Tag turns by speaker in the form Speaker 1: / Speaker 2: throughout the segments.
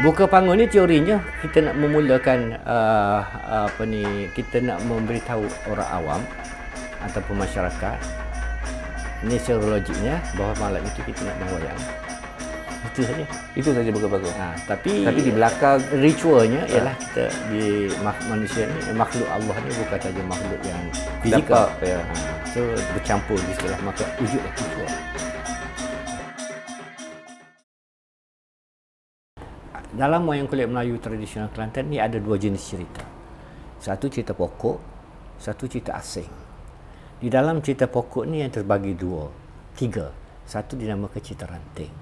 Speaker 1: Buka panggung ni teorinya kita nak memulakan kita nak memberitahu orang awam ataupun masyarakat ini secara logiknya bahawa malam itu kita nak berwayang. Itu saja.
Speaker 2: Itu saja buka panggung.
Speaker 1: Tapi
Speaker 2: di belakang
Speaker 1: ritualnya ialah kita di manusia ni, makhluk Allah ni bukan saja makhluk yang fizikal.
Speaker 2: Ya.
Speaker 1: So bercampur di sebelah maka wujudlah ritual. Dalam wayang kulit Melayu tradisional Kelantan ni ada dua jenis cerita. Satu cerita pokok, satu cerita asing. Di dalam cerita pokok ni yang terbagi tiga. Satu dinamakan cerita ranting.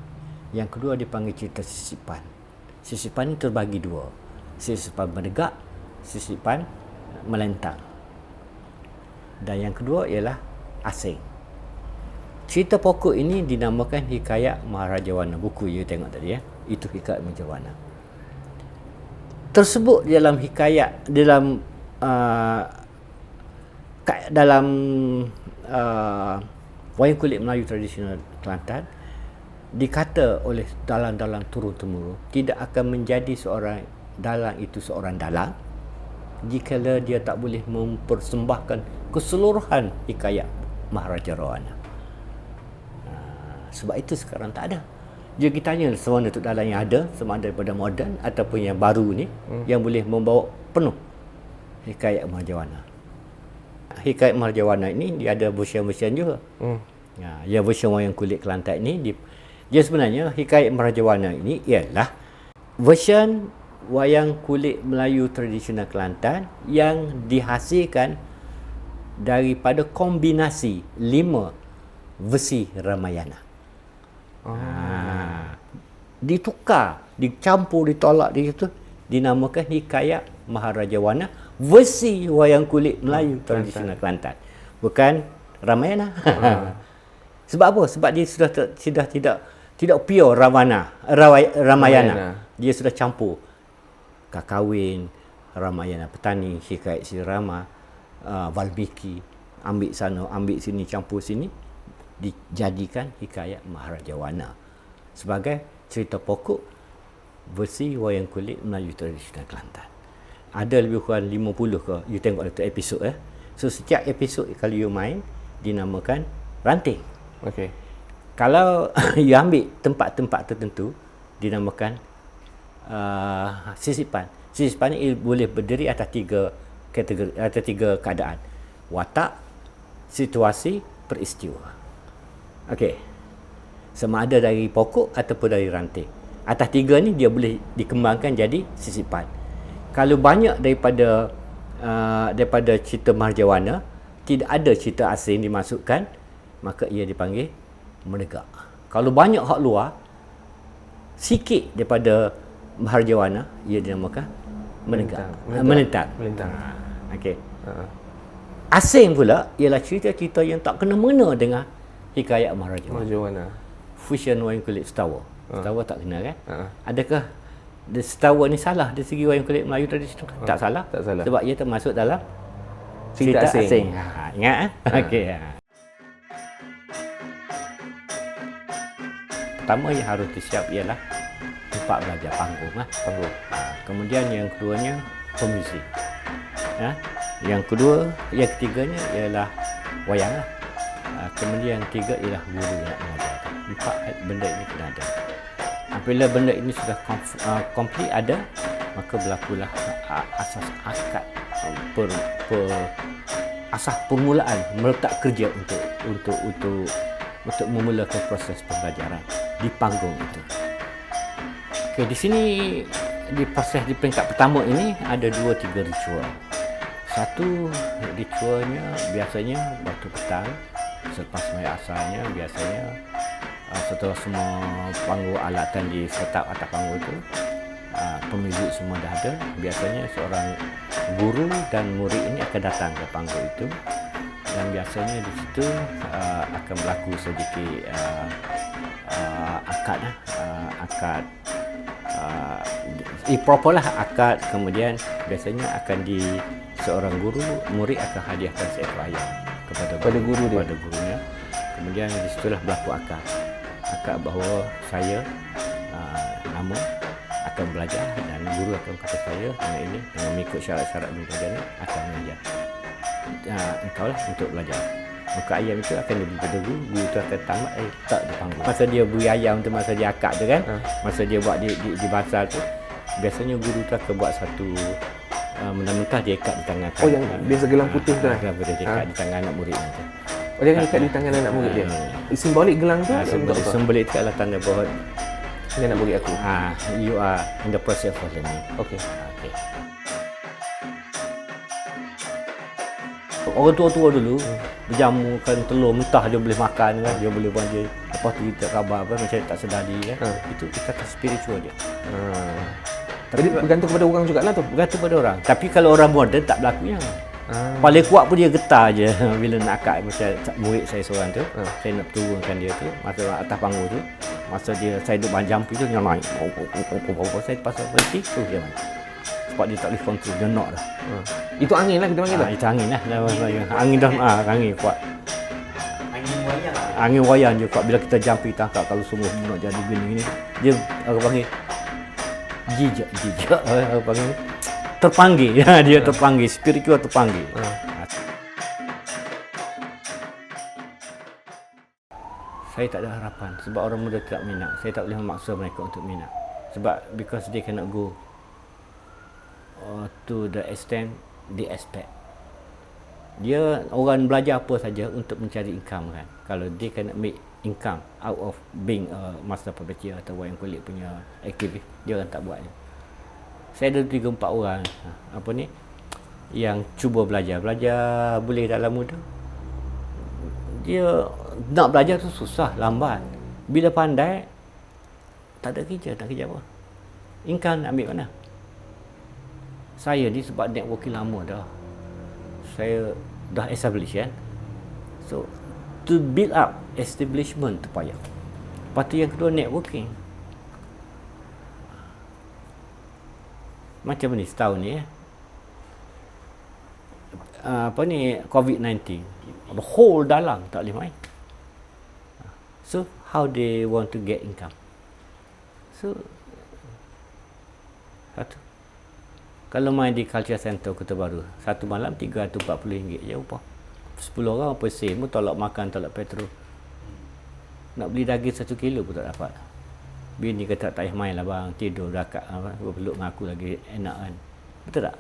Speaker 1: Yang kedua dipanggil cerita sisipan. Sisipan ni terbagi dua. Sisipan menegak, sisipan melentang. Dan yang kedua ialah asing. Cerita pokok ini dinamakan Hikayat Maharaja Wana. Buku you tengok tadi ya. Itu Hikayat Maharaja Wana. Tersebut dalam hikayat dalam wayang kulit Melayu tradisional Kelantan dikata oleh dalang-dalang turun-temurun tidak akan menjadi seorang dalang itu seorang dalang jikalau dia tak boleh mempersembahkan keseluruhan hikayat Maharaja Wana. Sebab itu sekarang tak ada. Dia kita tanya sama ada Tok Dalang yang ada, sama ada daripada moden ataupun yang baru ni yang boleh membawa penuh Hikayat Maharaja Wana. Hikayat Maharaja Wana ini dia ada version-version juga. Ya, version wayang kulit Kelantan ini dia sebenarnya Hikayat Maharaja Wana ini ialah version wayang kulit Melayu tradisional Kelantan yang dihasilkan daripada kombinasi 5 versi Ramayana. Ditukar, dicampur, ditolak di situ dinamakan Hikayat Maharaja Wana versi wayang kulit Melayu tradisional Kelantan, bukan Ramayana. Sebab apa? Sebab dia sudah tidak pure Ramayana. Dia sudah campur Kakawin, Ramayana Petani, Hikayat Sri Rama, Valmiki, ambil sana, ambil sini, campur sini, dijadikan Hikayat Maharaja Wana sebagai cerita pokok versi wayang kulit Melayu tradisional Kelantan. Ada lebih kurang 50 ke, you tengok itu episod So setiap episod kalau you main dinamakan ranting.
Speaker 2: Okey.
Speaker 1: Kalau you ambil tempat-tempat tertentu dinamakan sisipan. Sisipan ini boleh berdiri atas 3 kategori, atas 3 keadaan. Watak, situasi, peristiwa. Okey. Sama ada dari pokok ataupun dari ranting. Atas 3 ni dia boleh dikembangkan jadi sisipan. Kalau banyak daripada cerita Maharaja Wana tidak ada cerita asing dimasukkan, maka ia dipanggil menegak. Kalau banyak hak luar, sikit daripada Maharaja Wana, ia dinamakan menegak. Menentang. Okey. Asing pula ialah cerita-cerita yang tak kena-mengena dengan Hikayat Maharaja Wana. Fusion wayang kulit Star Wars. Star Wars tak kenal kan? Adakah Star Wars ni salah dari segi wayang kulit Melayu tradisional? Tak salah. Sebab ia termasuk dalam cerita asing. Ingat Okey. Pertama yang harus disiap ialah tempat belajar panggung. Kemudian yang keduanya pemuzik. Yang ketiganya ialah wayang. Kemudian yang ketiga ialah guru yang mengajar. 4 benda ini kena ada. Apabila benda ini sudah komplit ada, maka berlakulah asas akad asas permulaan meletak kerja untuk memulakan proses pembelajaran di panggung itu. Okey, di sini di peringkat pertama ini ada 2-3 ritual. Satu ritualnya biasanya waktu petang selepas sembahyang asalnya, biasanya setelah semua panggung alatan di set up atas panggung itu, pemuzik semua dah ada, biasanya seorang guru dan murid ini akan datang ke panggung itu dan biasanya di situ akan berlaku sedikit akad properlah akad. Kemudian biasanya akan seorang guru, murid akan hadiahkan seekor ayam kepada gurunya. Kemudian di situlah berlaku akad bahawa saya nama akan belajar dan guru akan kata saya dengan ini, dengan mengikut syarat-syarat dan sebagainya akan mengajar. Engkau lah untuk belajar. Muka ayam itu akan lebih berdebu, guru itu akan tamat, tak di panggung. Masa dia beri ayam tu, masa dia akad tu kan, masa dia buat di basar tu, biasanya guru tu akan buat satu mentah-mentah dia ikat di tangan.
Speaker 2: Oh, yang biasa gelang putih tu kan?
Speaker 1: Gelang putih dia ikat di tangan anak murid nanti.
Speaker 2: Oh, dia akan ikat di tangan anak murid dia? Simbolik gelang tu?
Speaker 1: Simbolik itu adalah tanda bahawa
Speaker 2: ini anak murid aku?
Speaker 1: You are in the process of learning.
Speaker 2: Okey.
Speaker 1: Orang tua-tua dulu berjamukan telur mentah dia boleh makan kan, dia boleh buat dia. Lepas tu kita khabar apa macam tak sedar diri kan. Itu kita kata spiritual dia.
Speaker 2: Jadi bergantung kepada orang jugalah tu.
Speaker 1: Bergantung kepada orang. Tapi kalau orang moden tak berlaku yang. Paling kuat pun dia getar je bila nak akad. Macam murid saya seorang tu, saya nak turunkan dia tu masa atas panggung tu. Masa dia saya duduk jampi tu dia naik. Saya pasal berhenti tu dia main. Sebab dia tak boleh kontrol, dia knock dah.
Speaker 2: Itu angin lah kita panggil tu?
Speaker 1: Itu angin lah. Angin dah, angin kuat. Angin wayang je kuat. Bila kita jampi tangkap, kalau semua nak jadi gini-gini, dia orang panggil jijak. Orang panggil terpanggil. Dia terpanggil, spiritual terpanggil. Saya tak ada harapan sebab orang muda tak minat. Saya tak boleh memaksa mereka untuk minat. Sebab because they cannot go to the extent they expect. Dia orang belajar apa saja untuk mencari income kan. Kalau dia cannot make income out of being a master puppeteer atau wayang kulit punya aktivis, dia orang tak buatnya. Saya ada 3-4 orang yang cuba belajar boleh dalam muda. Dia nak belajar tu susah, lambat. Bila pandai tak ada kerja, nak kerja apa? Income nak ambil mana? Saya ni sebab networking lama dah. Saya dah establish kan. So to build up establishment tu payah. Lepas tu yang kedua networking. Macam ni setahun ni COVID-19. The whole dalang tak boleh main. So how they want to get income? So satu, kalau main di Culture Center Kota Baru, satu malam RM340 je upah. 10 orang apa same pun tolak makan, tolak petrol. Nak beli daging 1 kilo pun tak dapat. Bini kata tak payah main lah bang, tidur dekat peluk dengan aku lagi enak kan. Betul tak?